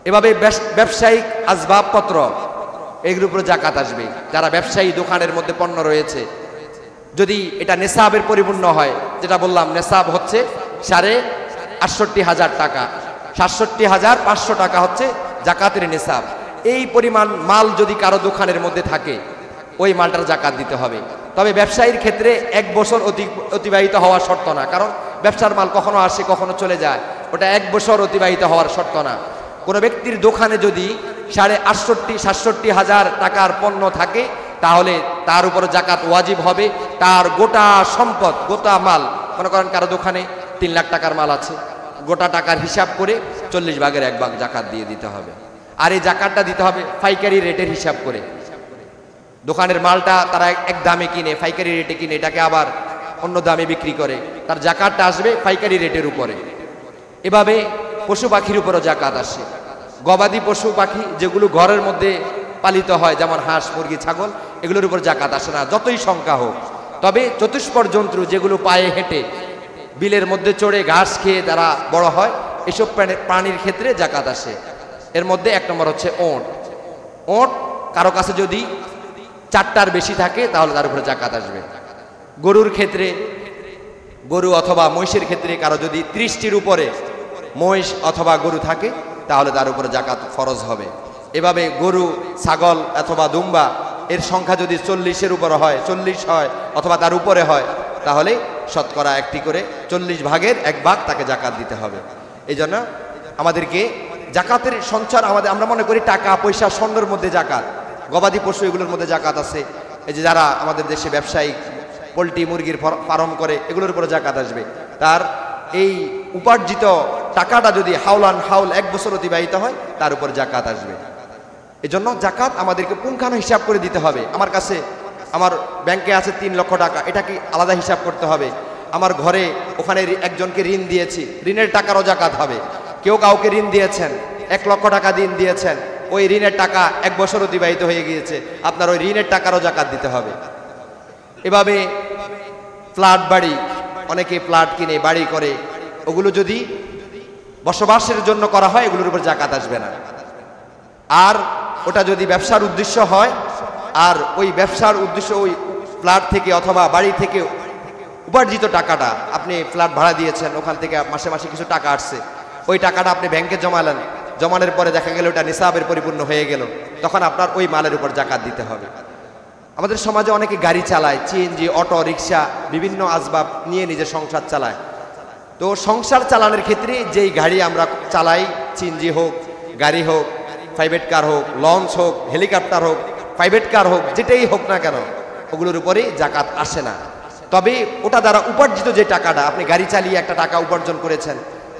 এভাবে ব্যবসায়িক আসবাবপত্র, এগুলোর উপরে জাকাত আসবে। যারা ব্যবসায়ী দোকানের মধ্যে পণ্য রয়েছে, যদি এটা নেশাবের পরিপূর্ণ হয়, যেটা বললাম নেশাব হচ্ছে 68,500 টাকা, 67,500 টাকা হচ্ছে জাকাতের নেশাব। এই পরিমাণ মাল যদি কারো দোকানের মধ্যে থাকে, ওই মালটার জাকাত দিতে হবে। তবে ব্যবসায়ীর ক্ষেত্রে 1 বছর অতিবাহিত হওয়া শর্ত না, কারণ ব্যবসার মাল কখনো আসে কখনো চলে যায়, ওটা 1 বছর অতিবাহিত হওয়ার শর্ত না। কোনো ব্যক্তির দোকানে যদি 67,500 টাকার পণ্য থাকে, তাহলে তার উপর জাকাত ওয়াজিব হবে। তার গোটা সম্পদ, গোটা মাল, মনে করেন কারো দোকানে 3 লাখ টাকার মাল আছে, গোটা টাকার হিসাব করে 40 ভাগের 1 ভাগ জাকাত দিয়ে দিতে হবে। আর এই জাকাতটা দিতে হবে পাইকারি রেটের হিসাব করে। দোকানের মালটা তারা এক দামে কিনে, পাইকারি রেটে কিনে, এটাকে আবার অন্য দামে বিক্রি করে, তার জাকাতটা আসবে পাইকারি রেটের উপরে। এভাবে পশু পাখির উপরও জাকাত আসে। গবাদি পশু পাখি যেগুলো ঘরের মধ্যে পালিত হয়, যেমন হাঁস, মুরগি, ছাগল, এগুলোর উপর জাকাত আসে না, যতই সংখ্যা হোক। তবে চতুষ্পদ জন্তু যেগুলো পায়ে হেঁটে, বিলের মধ্যে চড়ে ঘাস খেয়ে তারা বড় হয়, এসব প্রাণীর ক্ষেত্রে জাকাত আসে। এর মধ্যে 1 নম্বর হচ্ছে ওঁট। ওঁট কারো কাছে যদি 4টার বেশি থাকে তাহলে তার উপরে জাকাত আসবে। গরুর ক্ষেত্রে, গরু অথবা মহিষের ক্ষেত্রে কারো যদি 30টির উপরে মহিষ অথবা গরু থাকে তাহলে তার উপরে জাকাত ফরজ হবে। এভাবে গরু, ছাগল অথবা দুম্বা এর সংখ্যা যদি 40-এর উপরে হয়, 40 হয় অথবা তার উপরে হয়, তাহলে শতকরা 1টি করে 40 ভাগের 1 ভাগ তাকে জাকাত দিতে হবে। এই জন্য আমাদেরকে জাকাতের সঞ্চার, আমরা মনে করি টাকা পয়সা স্বর্ণের মধ্যে জাকাত, গবাদি পশু এগুলোর মধ্যে জাকাত আছে। এই যে যারা আমাদের দেশে ব্যবসায়িক পোলট্রি মুরগির ফার্ম করে, এগুলোর উপরে জাকাত আসবে। তার এই উপার্জিত টাকাটা যদি হাউল 1 বছর অতিবাহিত হয়, তার উপর জাকাত আসবে। এজন্য জাকাত আমাদেরকে পুঙ্খানু হিসাব করে দিতে হবে। আমার ব্যাংকে আছে 3 লক্ষ টাকা, এটাকে আলাদা হিসাব করতে হবে। আমার ঘরে ওখানে একজনকে ঋণ দিয়েছি, ঋণের টাকারও জাকাত হবে। কেউ কাউকে ঋণ দিয়েছেন, 1 লক্ষ টাকা ঋণ দিয়েছেন, ওই ঋণের টাকা 1 বছর অতিবাহিত হয়ে গিয়েছে, আপনার ওই ঋণের টাকারও জাকাত দিতে হবে। এভাবে ফ্ল্যাট বাড়ি, অনেকে ফ্ল্যাট কিনে বাড়ি করে, ওগুলো যদি বসবাসের জন্য করা হয়, এগুলোর উপর জাকাত আসবে না। আর ওটা যদি ব্যবসার উদ্দেশ্য হয়, আর ওই ব্যবসার উদ্দেশ্য ওই ফ্ল্যাট থেকে অথবা বাড়ি থেকে উপার্জিত টাকাটা, আপনি ফ্ল্যাট ভাড়া দিয়েছেন, ওখান থেকে মাসে মাসে কিছু টাকা আসছে, ওই টাকাটা আপনি ব্যাংকে জমালেন, জমানোর পরে দেখা গেল ওটা নিসাবের পরিপূর্ণ হয়ে গেল, তখন আপনার ওই মালের উপর জাকাত দিতে হবে। আমাদের সমাজে অনেকে গাড়ি চালায়, সিএনজি, অটো রিক্সা, বিভিন্ন আসবাব নিয়ে নিজের সংসার চালায়। তো সংসার চালানোর ক্ষেত্রে যেই গাড়ি আমরা চালাই, সিএনজি হোক, গাড়ি হোক, প্রাইভেট কার হোক, লঞ্চ হোক, হেলিকপ্টার হোক, প্রাইভেট কার হোক, যেটাই হোক না কেন, ওগুলোর উপরে জাকাত আসে না। তবে ওটা দ্বারা উপার্জিত যে টাকাটা, আপনি গাড়ি চালিয়ে একটা টাকা উপার্জন করেছেন,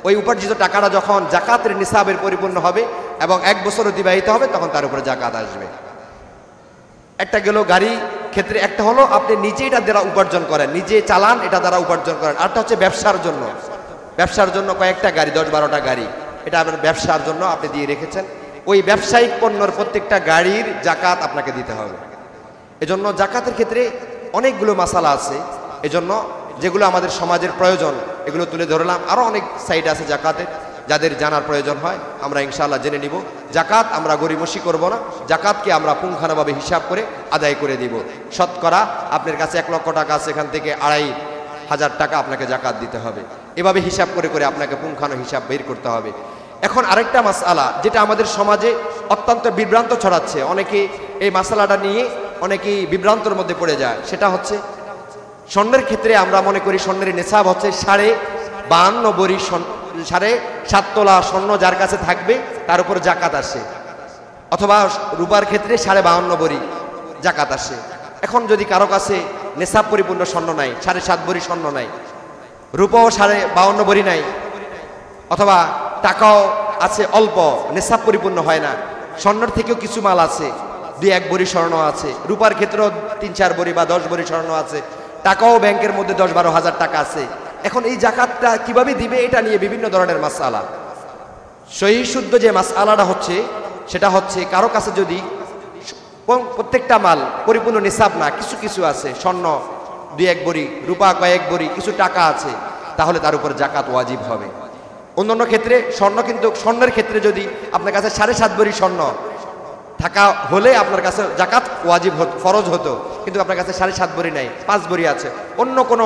ওই উপার্জিত টাকাটা যখন জাকাতের নিসাবের পরিপূর্ণ হবে এবং 1 বছর অতিবাহিত হবে, তখন তার উপরে জাকাত আসবে। একটা গেল গাড়ি ক্ষেত্রে, একটা হলো আপনি নিজে এটা দ্বারা উপার্জন করেন, নিজে চালান, এটা দ্বারা উপার্জন করেন। আরটা হচ্ছে ব্যবসার জন্য। ব্যবসার জন্য কয়েকটা গাড়ি, 10-12টা গাড়ি, এটা আপনার ব্যবসার জন্য আপনি দিয়ে রেখেছেন। ওই ব্যবসায়িক পণ্যর প্রত্যেকটা গাড়ির জাকাত আপনাকে দিতে হবে। এজন্য জাকাতের ক্ষেত্রে অনেকগুলো মাসালা আছে, এজন্য যেগুলো আমাদের সমাজের প্রয়োজন এগুলো তুলে ধরলাম। আরও অনেক সাইড আছে জাকাতের, যাদের জানার প্রয়োজন হয় আমরা ইনশাআল্লাহ জেনে নিব। জাকাত আমরা গরিমসি করব না, জাকাতকে আমরা পুঙ্খানুভাবে হিসাব করে আদায় করে দিব। শতকরা আপনার কাছে 1 লক্ষ টাকা আছে, এখান থেকে 2,500 টাকা আপনাকে জাকাত দিতে হবে। এভাবে হিসাব করে করে আপনাকে পুঙ্খানু হিসাব বের করতে হবে। এখন আরেকটা মাসআলা যেটা আমাদের সমাজে অত্যন্ত বিভ্রান্ত ছড়াচ্ছে, অনেকে এই মাসআলাটা নিয়ে অনেকেই বিভ্রান্তর মধ্যে পড়ে যায়, সেটা হচ্ছে স্বর্ণের ক্ষেত্রে আমরা মনে করি স্বর্ণের নিসাব হচ্ছে 52 ভরি, 7.5 তোলা স্বর্ণ যার কাছে থাকবে তার উপর জাকাত আসে, অথবা রূপার ক্ষেত্রে 52 ভরি জাকাত আসে। এখন যদি কারো কাছে নিসাব পরিপূর্ণ স্বর্ণ নাই, 7.5 ভরি স্বর্ণ নাই, রূপাও 52 ভরি নাই, অথবা টাকাও আছে অল্প, নিসাব পরিপূর্ণ হয় না, স্বর্ণের থেকেও কিছু মাল আছে, 2-1 ভরি স্বর্ণ আছে, রূপার ক্ষেত্রেও 3-4 ভরি বা 10 ভরি স্বর্ণ আছে, টাকাও ব্যাংকের মধ্যে 10-12 হাজার টাকা আছে। এখন এই জাকাতটা কিভাবে দিবে, এটা নিয়ে বিভিন্ন ধরনের মাসআলা। সহিহ শুদ্ধ যে মাসআলাটা হচ্ছে সেটা হচ্ছে কারো কাছে যদি প্রত্যেকটা মাল পরিপূর্ণ নিসাব না, কিছু কিছু আছে, স্বর্ণ 2-1 ভরি, রূপা কয়েক ভরি, কিছু টাকা আছে, তাহলে তার উপর জাকাত ওয়াজিব হবে। অন্যান্য ক্ষেত্রে স্বর্ণ, কিন্তু স্বর্ণের ক্ষেত্রে যদি আপনার কাছে 7.5 ভরি স্বর্ণ থাকা হলে আপনার কাছে জাকাত ওয়াজিব হতো, ফরজ হতো, কিন্তু আপনার কাছে 7.5 ভরি নাই, 5 ভরি আছে, অন্য কোনো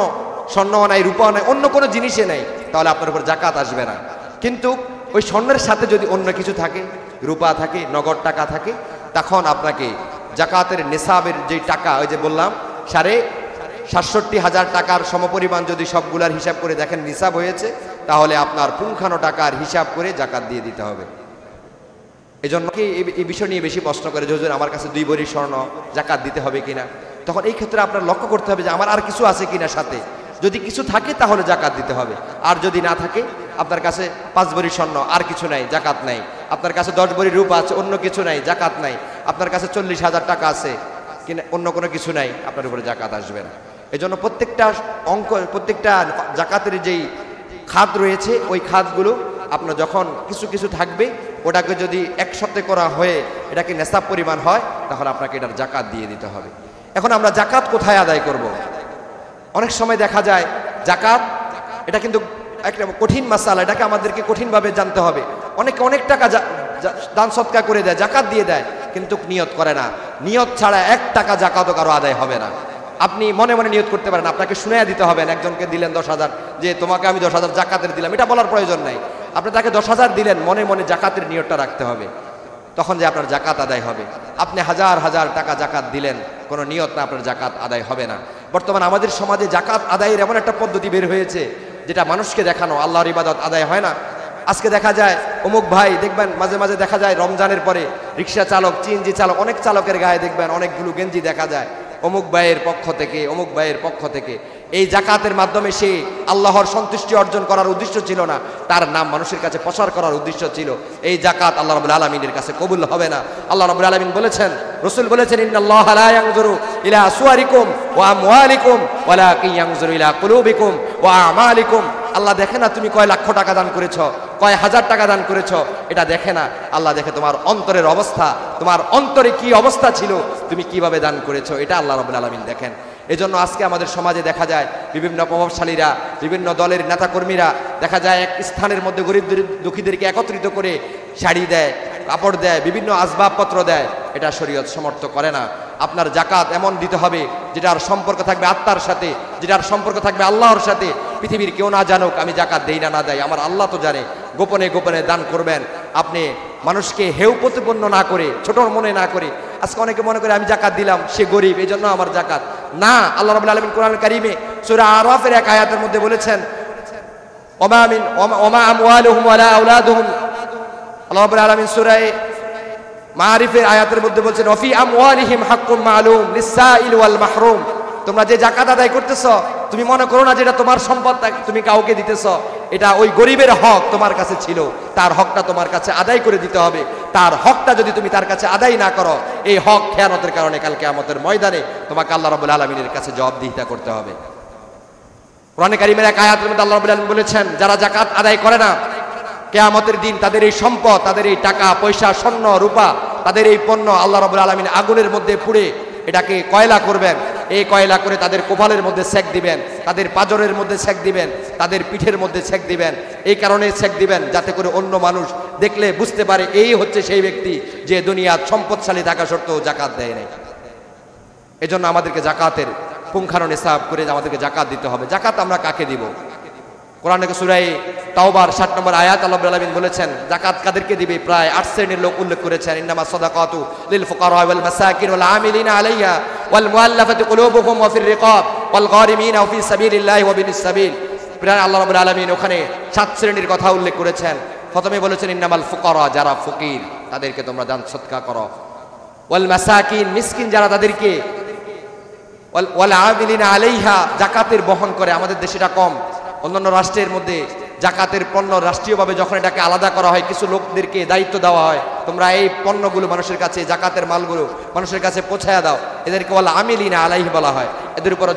স্বর্ণ নাই, রূপা নাই, অন্য কোনো জিনিসে নাই, তাহলে আপনার উপর জাকাত আসবে না। কিন্তু ওই স্বর্ণের সাথে যদি অন্য কিছু থাকে, রূপা থাকে, নগদ টাকা থাকে, তখন আপনাকে জাকাতের নিসাবের যে টাকা, ওই যে বললাম 67,000 টাকার সমপরিমাণ যদি সবগুলার হিসাব করে দেখেন নিসাব হয়েছে, তাহলে আপনার পুঙ্খানো টাকার হিসাব করে জাকাত দিয়ে দিতে হবে। এই জন্য কি এই বিষয় নিয়ে বেশি প্রশ্ন করে যে হুজুর আমার কাছে 2 ভরি স্বর্ণ, জাকাত দিতে হবে কিনা। তখন এই ক্ষেত্রে আপনার লক্ষ্য করতে হবে যে আমার আর কিছু আছে কিনা সাথে, যদি কিছু থাকে তাহলে জাকাত দিতে হবে, আর যদি না থাকে, আপনার কাছে 5 ভরি স্বর্ণ আর কিছু নাই, জাকাত নাই, আপনার কাছে 10 ভরি রূপা আছে, অন্য কিছু নাই, জাকাত নাই, আপনার কাছে 40,000 টাকা আছে কিনা, অন্য কোনো কিছু নাই, আপনার উপরে জাকাত আসবে না। এই জন্য প্রত্যেকটা অঙ্ক, প্রত্যেকটা জাকাতের যেই খাত রয়েছে, ওই খাতগুলো আপনার যখন কিছু কিছু থাকবে, ওটাকে যদি একসাথে করা হয়ে এটাকে নেসাব পরিমাণ হয়, তাহলে আপনাকে এটার জাকাত দিয়ে দিতে হবে। এখন আমরা জাকাত কোথায় আদায় করব? অনেক সময় দেখা যায় জাকাত, এটা কিন্তু একটা কঠিন মাসালা, এটাকে আমাদেরকে কঠিনভাবে জানতে হবে। অনেকে অনেক টাকা দান সৎকার করে দেয়, জাকাত দিয়ে দেয়, কিন্তু নিয়ত করে না। নিয়ত ছাড়া 1 টাকা জাকাতও কারো আদায় হবে না। আপনি মনে মনে নিয়ত করতে পারেন, আপনাকে শুনাইয়া দিতে হবে না। একজনকে দিলেন 10,000, যে তোমাকে আমি 10,000 জাকাতের দিলাম, এটা বলার প্রয়োজন নাই। আপনি তাকে 10,000 দিলেন, মনে মনে জাকাতের নিয়তটা রাখতে হবে, তখন যে আপনার জাকাত আদায় হবে। আপনি হাজার হাজার টাকা জাকাত দিলেন, কোনো নিয়ত না, আপনার জাকাত আদায় হবে না। বর্তমান আমাদের সমাজে জাকাত আদায়ের এমন একটা পদ্ধতি বের হয়েছে, যেটা মানুষকে দেখানো, আল্লাহর ইবাদত আদায় হয় না। আজকে দেখা যায় অমুক ভাই, দেখবেন মাঝে মাঝে দেখা যায় রমজানের পরে রিক্সা চালক, সিএনজি চালক, অনেক চালকের গায়ে দেখবেন অনেকগুলো গেঞ্জি দেখা যায়, অমুক ভাইয়ের পক্ষ থেকে, অমুক ভাইয়ের পক্ষ থেকে। এই জাকাতের মাধ্যমে সে আল্লাহর সন্তুষ্টি অর্জন করার উদ্দেশ্য ছিল না, তার নাম মানুষের কাছে প্রচার করার উদ্দেশ্য ছিল। এই জাকাত আল্লাহ রাব্বুল আলামিনের কাছে কবুল হবে না। আল্লাহ রাব্বুল আলামিন বলেছেন, রাসূল বলেছেন, ইন্নাল্লাহা লা ইয়ানজুরু ইলা সুওয়ারিকুম ওয়া আমওয়ালিকুম ওয়ালাকিন ইয়ানজুরু ইলা কুলুবিকুম ওয়া আমালিকুম। আল্লাহ দেখে না তুমি কয় লক্ষ টাকা দান করেছ, কয় হাজার টাকা দান করেছ, এটা দেখে না। আল্লাহ দেখে তোমার অন্তরের অবস্থা, তোমার অন্তরে কি অবস্থা ছিল, তুমি কিভাবে দান করেছো, এটা আল্লাহ রাব্বুল আলামিন দেখেন। এজন্য আজকে আমাদের সমাজে দেখা যায় বিভিন্ন প্রভাবশালীরা, বিভিন্ন দলের নেতাকর্মীরা দেখা যায় এক স্থানের মধ্যে গরিব দুঃখীদেরকে একত্রিত করে শাড়ি দেয়, কাপড় দেয়, বিভিন্ন আসবাবপত্র দেয়। এটা শরীয়ত সমর্থ করে না। আপনার জাকাত এমন দিতে হবে যেটার সম্পর্ক থাকবে আত্মার সাথে, যেটার সম্পর্ক থাকবে আল্লাহর সাথে। পৃথিবীর কেউ না জানুক আমি জাকাত দেই না দেয়, আমার আল্লাহ তো জানে। গোপনে গোপনে দান করবেন। আপনি মানুষকে হেউ প্রতিপন্ন না করে, ছোট মনে না করে। আজকে অনেকে মনে করে আমি জাকাত দিলাম, সে গরিব, এই জন্য আমার জাকাত না। আল্লাহ রাব্বুল আলামিন কোরআনুল কারীমে সূরা আরাফের এক আয়াতের মধ্যে বলেছেন, ওমা আমওয়ালুহুম ওয়ালা আওলাদুহুম। আল্লাহ রাব্বুল আলামিন সূরা মারিফের আয়াতের মধ্যে বলছেন ওয়াফি আমওয়ালিহিম হাক্কুম মালুম লিসাইল ওয়াল মাহরুম। তোমরা যে যাকাত আদায় করতেছ, তুমি মনে করো না যেটা তোমার সম্পদ তুমি কাউকে দিতেছ, এটা ওই গরিবের হক তোমার কাছে ছিল, তার হকটা তোমার কাছে আদায় করে দিতে হবে। তার হকটা যদি তুমি তার কাছে আদায় না করো, এই হক খেয়ানতের কারণে কাল কিয়ামতের ময়দানে তোমাকে আল্লাহ রাব্বুল আলামিনের কাছে জবাবদিহিতা করতে হবে। কোরআনে কারীমের এক আয়াতের মধ্যে আল্লাহ রাব্বুল আলামিন বলেছেন, যারা যাকাত আদায় করে না কিয়ামতের দিন তাদের এই সম্পদ, তাদের এই টাকা পয়সা, স্বর্ণ রূপা, তাদের এই পণ্য আল্লাহ রাব্বুল আলামিন আগুনের মধ্যে পুড়ে এটাকে কয়লা করবেন। এই কয়লা করে তাদের কপালের মধ্যে সেক দিবেন, তাদের পাজরের মধ্যে সেক দিবেন, তাদের পিঠের মধ্যে সেক দিবেন। এই কারণে সেক দিবেন যাতে করে অন্য মানুষ দেখলে বুঝতে পারে এই হচ্ছে সেই ব্যক্তি যে দুনিয়ার সম্পদশালী থাকা সত্ত্বেও যাকাত দেয় নাই। এজন্য আমাদেরকে যাকাতের পুঙ্খানুপুঙ্খ হিসাব করে আমাদেরকে যাকাত দিতে হবে। যাকাত আমরা কাকে দিব? কোরআনে সূরা তাওবার 60 নম্বর আয়াত আল্লাহ রাব্বুল আলামিন বলেছেন যাকাত কাদেরকে দিবে। প্রায় 8 শ্রেণীর লোক উল্লেখ করেছেন। ইন্নামা সাদাকাতু লিল ফুকারা ওয়াল মাসাকিন ওয়াল আমিলিনা আলাইহা ওয়াল মুআল্লাফাতি কুলুবুহুম ওয়া ফির রিকাব ওয়াল গারিমিনা ওয়া ফি সাবিলিল্লাহি ওয়া বিনিস সাবিল। প্রায় আল্লাহ রাব্বুল আলামিন ওখানে 7 শ্রেণীর কথা উল্লেখ করেছেন। প্রথমে বলেছেন ইন্নামাল ফুকারা, যারা ফকির তাদেরকে তোমরা দান সদকা করো। ওয়াল মাসাকিন, মিসকিন যারা তাদেরকে, ওয়াল আমিলিনা আলাইহা, যাকাতের বহন করে। আমাদের দেশে এটা কম, অন্যান্য রাষ্ট্রের মধ্যে যাকাতের পণ্য রাষ্ট্রীয়ভাবে যখন এটাকে আলাদা করা হয়, কিছু লোকদেরকে দায়িত্ব দেওয়া হয়, তোমরা এই পণ্যগুলো মানুষের কাছে, যাকাতের মালগুলো মানুষের কাছে পৌঁছায়া দাও। এদেরকে ওয়াল আমিলিনা আলাইহি বলা হয়। এদের উপরও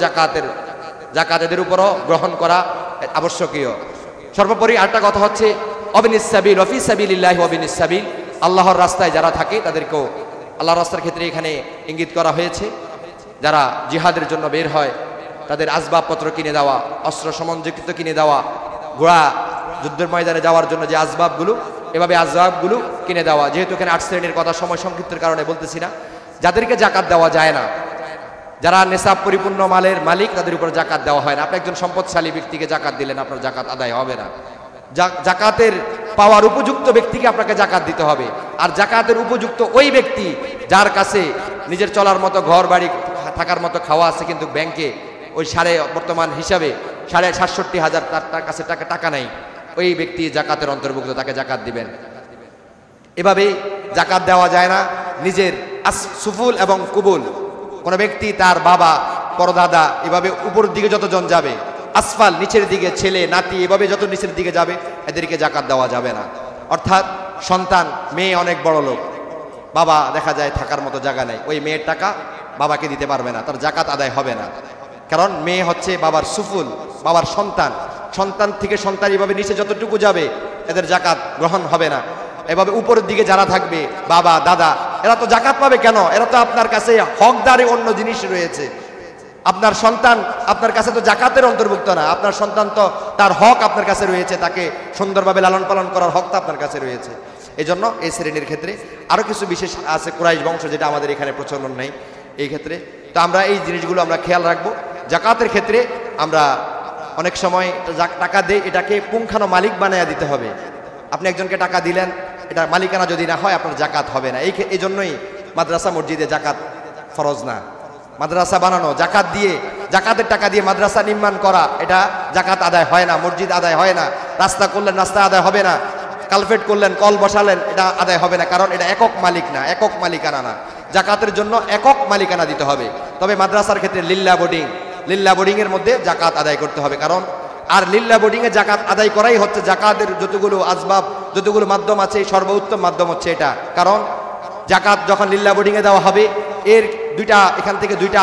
জাকাত এদের উপরও গ্রহণ করা আবশ্যকীয়। সর্বোপরি আরেকটা কথা হচ্ছে ওয়াবিনিস সাবিল ওয়া ফি সাবিলিল্লাহি ওয়া বিনিস সাবিল, আল্লাহর রাস্তায় যারা থাকে তাদেরকেও আল্লাহর রাস্তার ক্ষেত্রে এখানে ইঙ্গিত করা হয়েছে। যারা জিহাদের জন্য বের হয় তাদের আসবাবপত্র কিনে দেওয়া, অস্ত্র সমঞ্জিত কিনে দেওয়া, ঘোড়া যুদ্ধের ময়দানে যাওয়ার জন্য যে আসবাবগুলো, এভাবে আসবাবগুলো কিনে দেওয়া। যেহেতু এখানে 8 শ্রেণীর কথা সময় সংক্ষিপ্তের কারণে বলতেছি না। যাদেরকে জাকাত দেওয়া যায় না, যারা নেশাব পরিপূর্ণ মালের মালিক, তাদের উপর জাকাত দেওয়া হয় না। আপনি একজন সম্পদশালী ব্যক্তিকে জাকাত দিলেন, আপনার জাকাত আদায় হবে না। জাকাতের পাওয়ার উপযুক্ত ব্যক্তিকে আপনাকে জাকাত দিতে হবে। আর জাকাতের উপযুক্ত ওই ব্যক্তি যার কাছে নিজের চলার মতো ঘর বাড়ি থাকার মতো খাওয়া আছে, কিন্তু ব্যাংকে ওই বর্তমান হিসাবে 67,500 তার কাছে টাকা নাই, ওই ব্যক্তি জাকাতের অন্তর্ভুক্ত, তাকে জাকাত দিবেন। এভাবে জাকাত দেওয়া যায় না। নিজের সুফুল এবং কুবুল, কোন ব্যক্তি তার বাবা পরদাদা এভাবে উপরের দিকে যতজন যাবে, আসফাল নিচের দিকে ছেলে নাতি এভাবে যত নিচের দিকে যাবে, এদেরকে জাকাত দেওয়া যাবে না। অর্থাৎ সন্তান, মেয়ে অনেক বড় লোক, বাবা দেখা যায় থাকার মতো জায়গা নেই, ওই মেয়ের টাকা বাবাকে দিতে পারবে না, তার জাকাত আদায় হবে না। কারণ মেয়ে হচ্ছে বাবার সুফুল, বাবার সন্তান। সন্তান থেকে সন্তান এভাবে নিচে যতটুকু যাবে এদের জাকাত গ্রহণ হবে না। এভাবে উপরের দিকে যারা থাকবে, বাবা দাদা, এরা তো জাকাত পাবে কেন? এরা তো আপনার কাছে হকদারে অন্য জিনিস রয়েছে। আপনার সন্তান আপনার কাছে তো জাকাতের অন্তর্ভুক্ত না। আপনার সন্তান তো তার হক আপনার কাছে রয়েছে, তাকে সুন্দরভাবে লালন পালন করার হক তো আপনার কাছে রয়েছে। এই জন্য এই শ্রেণীর ক্ষেত্রে আরো কিছু বিশেষ আছে, কুরাইশ বংশ, যেটা আমাদের এখানে প্রচলন নেই এই ক্ষেত্রে। তো আমরা এই জিনিসগুলো আমরা খেয়াল রাখবো। জাকাতের ক্ষেত্রে আমরা অনেক সময় টাকা দেই, এটাকে পুঙ্খানো মালিক বানায়া দিতে হবে। আপনি একজনকে টাকা দিলেন, এটা মালিকানা যদি না হয় আপনার জাকাত হবে না। এই জন্যই মাদ্রাসা মসজিদে জাকাত ফরজ না। মাদ্রাসা বানানো, জাকাত দিয়ে, জাকাতের টাকা দিয়ে মাদ্রাসা নির্মাণ করা, এটা জাকাত আদায় হয় না, মসজিদ আদায় হয় না। রাস্তা করলেন, রাস্তা আদায় হবে না। কালভেট করলেন, কল বসালেন, এটা আদায় হবে না। কারণ এটা একক মালিক না, একক মালিকানা না। জাকাতের জন্য একক মালিকানা দিতে হবে। তবে মাদ্রাসার ক্ষেত্রে লিল্লা বোর্ডিং এর মধ্যে জাকাত আদায় করতে হবে। কারণ আর লিল্লা বোর্ডিং এ জাকাত আদায় করাই হচ্ছে জাকাতের যতগুলো আসবাব, যতগুলো মাধ্যম আছে, সর্বোত্তম মাধ্যম হচ্ছে এটা। কারণ জাকাত যখন লিল্লা বোর্ডিং এ দেওয়া হবে, এর এখান থেকে দুইটা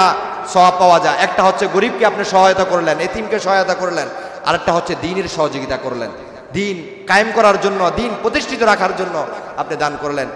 সওয়াব পাওয়া যায়। একটা হচ্ছে গরিবকে আপনি সহায়তা করলেন, এতিমকে সহায়তা করলেন, আরেকটা হচ্ছে দ্বীনের সহযোগিতা করলেন। দ্বীন কায়েম করার জন্য, দ্বীন প্রতিষ্ঠিত রাখার জন্য আপনি দান করলেন।